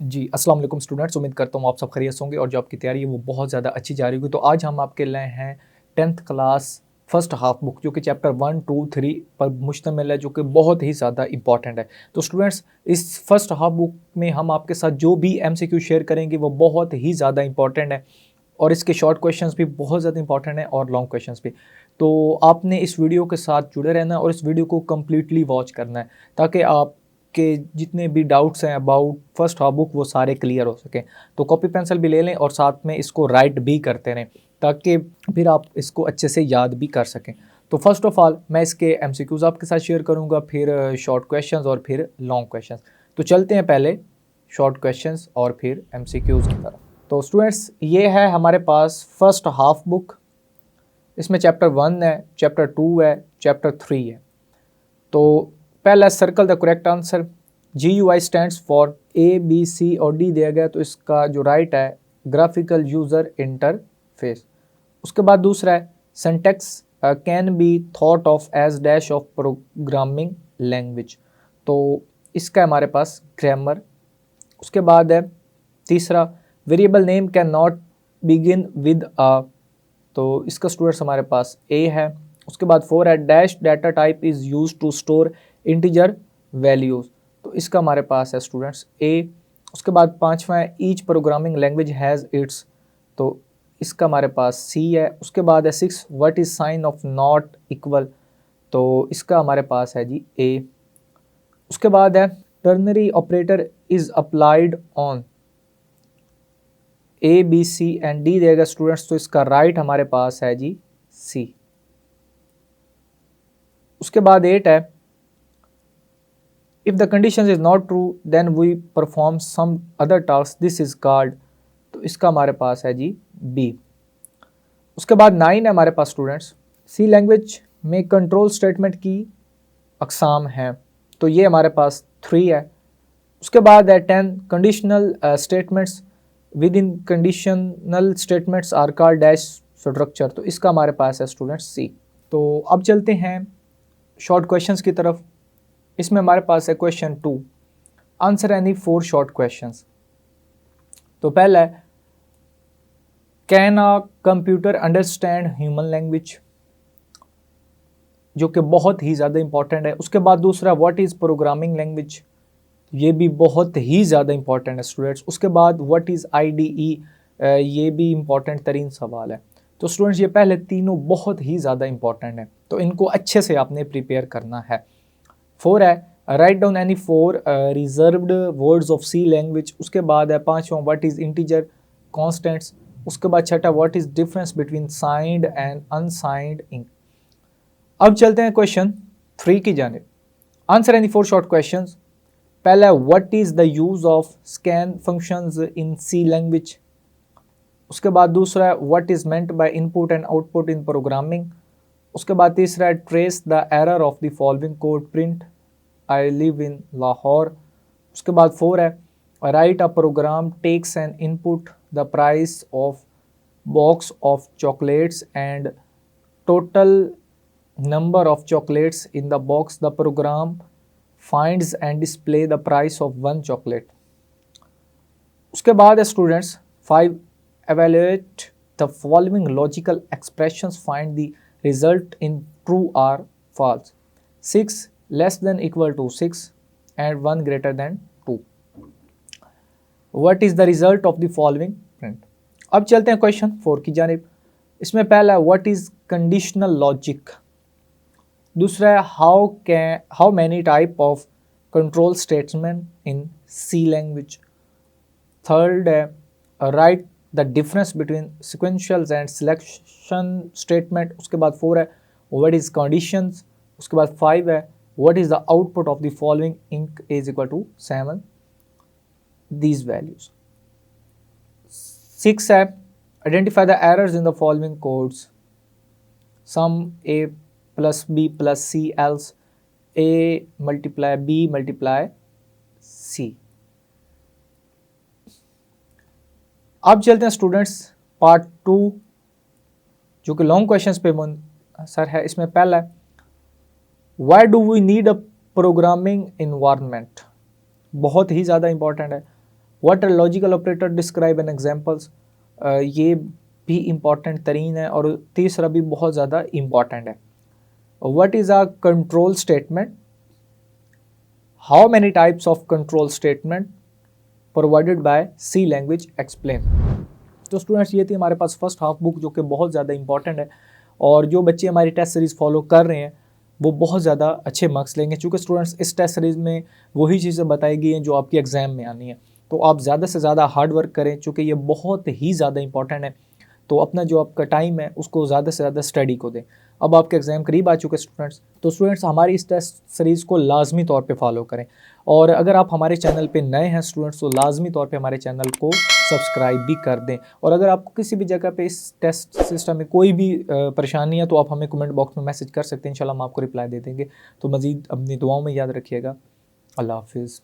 जी, अस्सलाम वालेकुम स्टूडेंट्स। उम्मीद करता हूँ आप सब खैरियत से होंगे और जो आपकी तैयारी है वो बहुत ज़्यादा अच्छी जा रही होगी। तो आज हम आपके लाए हैं 10th class first half book जो कि चैप्टर 1, 2, 3 पर मुश्तमिल है, जो कि बहुत ही ज़्यादा इंपॉर्टेंट है। तो स्टूडेंट्स, इस फर्स्ट हाफ बुक में हम आपके साथ जो भी एमसीक्यू शेयर करेंगे वो बहुत ही ज़्यादा इंपॉर्टेंट है और इसके शॉर्ट क्वेश्चंस भी बहुत ज़्यादा इंपॉर्टेंट है और लॉन्ग क्वेश्चंस भी। तो आपने इस वीडियो के साथ जुड़े रहना है और इस वीडियो को कम्प्लीटली वॉच करना है ताकि आप के जितने भी डाउट्स हैं अबाउट फर्स्ट हाफ बुक वो सारे क्लियर हो सकें। तो कॉपी पेंसिल भी ले लें और साथ में इसको राइट भी करते रहें ताकि फिर आप इसको अच्छे से याद भी कर सकें। तो फर्स्ट ऑफ ऑल मैं इसके एमसीक्यूज़ आपके साथ शेयर करूंगा, फिर शॉर्ट क्वेश्चंस और फिर लॉन्ग क्वेश्चंस। तो चलते हैं पहले शॉर्ट क्वेश्चंस और फिर एमसीक्यूज़ की तरफ। तो स्टूडेंट्स, ये है हमारे पास फर्स्ट हाफ बुक। इसमें चैप्टर 1 है, चैप्टर 2 है, चैप्टर 3 है। तो पहला circle the correct answer. GUI stands for A, B, C और D दिया गया, तो इसका जो राइट है ग्राफिकल यूज़र इंटरफेस। उसके बाद दूसरा है syntax can be thought of as dash of programming language, तो इसका हमारे पास ग्रामर। उसके बाद है तीसरा variable name can not begin with a, तो इसका स्टूडेंट्स हमारे पास A है। उसके बाद 4 है dash data type is use to store integer values, तो इसका हमारे पास है स्टूडेंट्स A। उसके बाद पांचवा है each programming language has its, तो इसका हमारे पास C है। उसके बाद है 6 what is sine of not equal, तो इसका हमारे पास है जी A। उसके बाद है ternary operator is applied on A, B, C and D देगा स्टूडेंट्स, तो इसका राइट हमारे पास है जी C। उसके बाद 8 है if the condition is not true then we perform some other task this is called, तो इसका हमारे पास है जी B। उसके बाद 9 है हमारे पास स्टूडेंट्स C लैंग्वेज में कंट्रोल स्टेटमेंट की अकसाम हैं, तो ये हमारे पास 3 है। उसके बाद है 10 conditional statements within conditional statements are called dash structure, तो इसका हमारे पास है स्टूडेंट्स C। तो अब चलते हैं शॉर्ट क्वेश्चंस की तरफ। इसमें हमारे पास है question 2, answer any 4 short questions. तो पहला है can a computer understand human language, जो कि बहुत ही ज़्यादा इंपॉर्टेंट है। उसके बाद दूसरा व्हाट इज़ प्रोग्रामिंग लैंग्वेज, ये भी बहुत ही ज़्यादा इंपॉर्टेंट है स्टूडेंट्स। उसके बाद व्हाट इज़ IDE, ये भी इंपॉर्टेंट तरीन सवाल है। तो स्टूडेंट्स, ये पहले तीनों बहुत ही ज़्यादा इंपॉर्टेंट है, तो इनको अच्छे से आपने प्रिपेयर करना है। 4 है write down any 4 reserved words of C language. उसके बाद है पांचवा व्हाट इज़ इंटीजर कॉन्स्टेंट्स। उसके बाद छठा what is difference between signed and unsigned int. अब चलते हैं क्वेश्चन 3 की जानिब। Answer any 4 short questions. पहला what is the use of scan functions in C language. उसके बाद दूसरा है what is meant by input and output in programming. उसके बाद तीसरा है trace the error of the following code print I live in Lahore. उसके बाद 4 है write a programme takes an input the price of box of chocolates and total number of chocolates in the box the program finds and display the price of 1 chocolate. उसके बाद है students 5 evaluate the following logical expressions, find the result in true or false। 6 less than equal to 6 and 1 greater than 2, what is the result of the following print। अब चलते हैं question 4 की जानिब। इसमें पहला व्हाट इज कंडीशनल लॉजिक। दूसरा है how many type of control statement in C language. Third है write the difference between sequential and selection statement. उसके बाद 4 है व्हाट इज कंडीशंस। उसके बाद 5 है what is the output of the following int is equal to 7 these values. 6 है identify the errors in the following codes sum A plus B plus C else A multiply B multiply C। अब चलते हैं students part 2, जो कि long questions पे sir है। इसमें पहला है why do we need a programming environment, बहुत ही ज़्यादा इंपॉर्टेंट है। What are logical operator, describe an examples, ये भी इम्पॉर्टेंट तरीन है। और तीसरा भी बहुत ज़्यादा इम्पॉर्टेंट है, what is a control statement, how many types of control statement provided by C language, explain. तो स्टूडेंट्स ये थी हमारे पास फर्स्ट हाफ बुक जो कि बहुत ज़्यादा इंपॉर्टेंट है, और जो बच्चे हमारी टेस्ट सीरीज़ फॉलो कर रहे हैं वो बहुत ज़्यादा अच्छे मार्क्स लेंगे, क्योंकि स्टूडेंट्स इस टेस्ट सीरीज़ में वही चीज़ें बताई गई हैं जो आपकी एग्ज़ाम में आनी है। तो आप ज़्यादा से ज़्यादा हार्ड वर्क करें, चूँकि ये बहुत ही ज़्यादा इंपॉर्टेंट है। तो अपना जो आपका टाइम है उसको ज़्यादा से ज़्यादा स्टडी को दें। अब आपके एग्ज़ाम करीब आ चुके स्टूडेंट्स, तो स्टूडेंट्स हमारी इस टेस्ट सीरीज़ को लाजमी तौर पे फॉलो करें। और अगर आप हमारे चैनल पे नए हैं स्टूडेंट्स, तो लाजमी तौर पे हमारे चैनल को सब्सक्राइब भी कर दें। और अगर आपको किसी भी जगह पे इस टेस्ट सिस्टम में कोई भी परेशानी है तो आप हमें कमेंट बॉक्स में मैसेज कर सकते हैं, इंशाल्लाह हम आपको रिप्लाई दे देंगे। तो मज़ीद अपनी दुआओं में याद रखिएगा। अल्लाह हाफिज़।